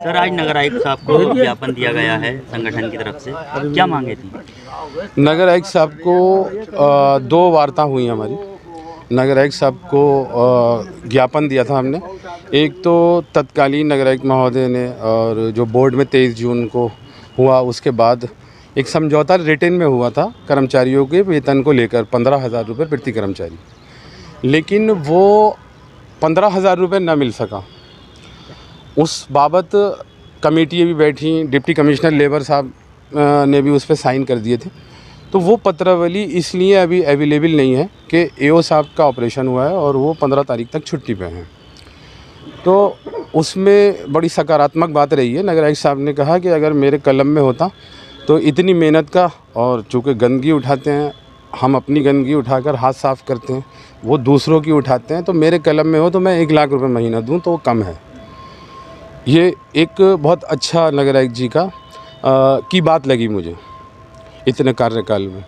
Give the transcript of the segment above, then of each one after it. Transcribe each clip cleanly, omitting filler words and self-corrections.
Sir, आज नगर आयुक्त साहब को ज्ञापन दिया गया है संगठन की तरफ से, क्या मांगे थी? नगर आयुक्त साहब को 2 वार्ता हुई हमारी। नगर आयुक्त साहब को ज्ञापन दिया था हमने। एक तो तत्कालीन नगर आयुक्त महोदय ने, और जो बोर्ड में 23 जून को हुआ, उसके बाद एक समझौता रिटेन में हुआ था कर्मचारियों के वेतन को लेकर 15,000 रुपये प्रति कर्मचारी, लेकिन वो 15,000 रुपये न मिल सका। उस बाबत कमेटी भी बैठी, डिप्टी कमिश्नर लेबर साहब ने भी उस पर साइन कर दिए थे। तो वो पत्रावली इसलिए अभी अवेलेबल नहीं है कि एओ साहब का ऑपरेशन हुआ है और वो 15 तारीख तक छुट्टी पे हैं। तो उसमें बड़ी सकारात्मक बात रही है। नगर आयुक्त साहब ने कहा कि अगर मेरे कलम में होता तो इतनी मेहनत का, और चूँकि गंदगी उठाते हैं, हम अपनी गंदगी उठाकर हाथ साफ़ करते हैं, वो दूसरों की उठाते हैं, तो मेरे कलम में हो तो मैं 1 लाख रुपये महीना दूँ तो वो कम है। ये एक बहुत अच्छा नगर आयुक्त जी की बात लगी मुझे इतने कार्यकाल में।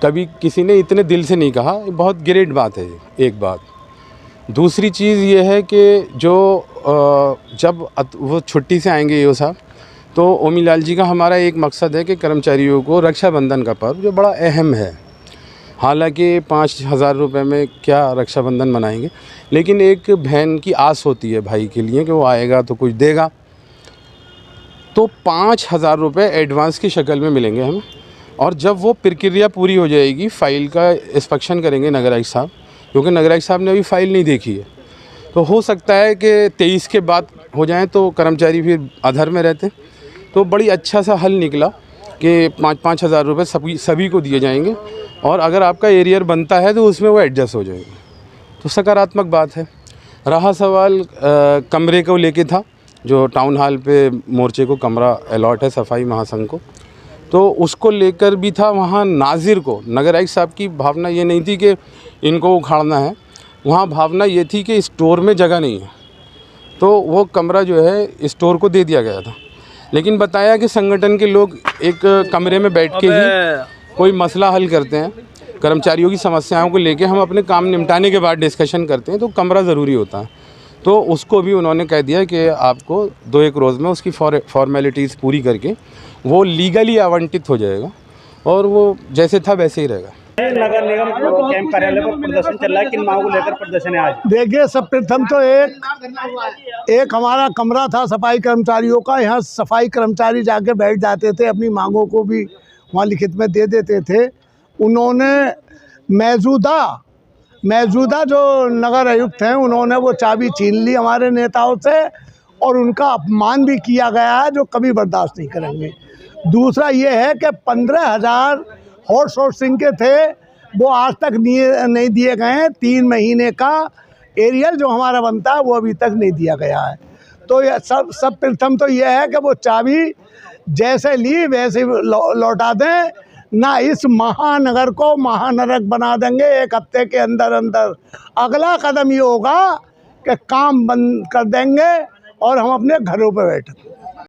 कभी किसी ने इतने दिल से नहीं कहा, बहुत ग्रेट बात है ये, एक बात। दूसरी चीज़ ये है कि जो जब वो छुट्टी से आएंगे एओ साहब, तो ओमीलाल जी का हमारा एक मकसद है कि कर्मचारियों को रक्षाबंधन का पर्व जो बड़ा अहम है, हालांकि 5,000 रुपये में क्या रक्षाबंधन मनाएंगे, लेकिन एक बहन की आस होती है भाई के लिए कि वो आएगा तो कुछ देगा। तो 5,000 रुपये एडवांस की शक्ल में मिलेंगे हमें, और जब वो प्रक्रिया पूरी हो जाएगी, फ़ाइल का इंस्पेक्शन करेंगे नगर आयुक्त साहब, क्योंकि नगर आयुक्त साहब ने अभी फ़ाइल नहीं देखी है। तो हो सकता है कि 23 के बाद हो जाए तो कर्मचारी फिर अधर में रहते। तो बड़ी अच्छा सा हल निकला कि 5,000 रुपये सभी को दिए जाएंगे, और अगर आपका एरियर बनता है तो उसमें वो एडजस्ट हो जाएगा। तो सकारात्मक बात है। रहा सवाल कमरे को लेके था, जो टाउन हॉल पे मोर्चे को कमरा अलॉट है सफाई महासंघ को, तो उसको लेकर भी था। वहाँ नाजिर को, नगर आयुक्त साहब की भावना ये नहीं थी कि इनको उखाड़ना है, वहाँ भावना ये थी कि स्टोर में जगह नहीं है, तो वो कमरा जो है स्टोर को दे दिया गया था। लेकिन बताया कि संगठन के लोग एक कमरे में बैठ के ही कोई मसला हल करते हैं, कर्मचारियों की समस्याओं को लेके हम अपने काम निपटाने के बाद डिस्कशन करते हैं, तो कमरा ज़रूरी होता है। तो उसको भी उन्होंने कह दिया कि आपको 2-1 रोज़ में उसकी फॉर्मेलिटीज़ पूरी करके वो लीगली आवंटित हो जाएगा, और वो जैसे था वैसे ही रहेगा। नगर निगम कैंप कार्यालय पर प्रदर्शन चल रहा है, किन मांगों को लेकर प्रदर्शन है आज? देखिए, सब प्रथम तो एक हमारा कमरा था सफाई कर्मचारियों का। यहाँ सफाई कर्मचारी जाके बैठ जाते थे, अपनी मांगों को भी वहाँ लिखित में दे देते थे। उन्होंने मौजूदा जो नगर आयुक्त हैं, उन्होंने वो चाबी छीन ली हमारे नेताओं से, और उनका अपमान भी किया गया है, जो कभी बर्दाश्त नहीं करेंगे। दूसरा ये है कि 15,000 हॉट सोर्सिंग के थे, वो आज तक नहीं दिए गए हैं। 3 महीने का एरियल जो हमारा बनता है वो अभी तक नहीं दिया गया है। तो ये सब प्रथम तो ये है कि वो चाबी जैसे ली वैसे लौटा दें, ना इस महानगर को महानरक बना देंगे 1 हफ्ते के अंदर अंदर। अगला कदम ये होगा कि काम बंद कर देंगे और हम अपने घरों पर बैठेंगे।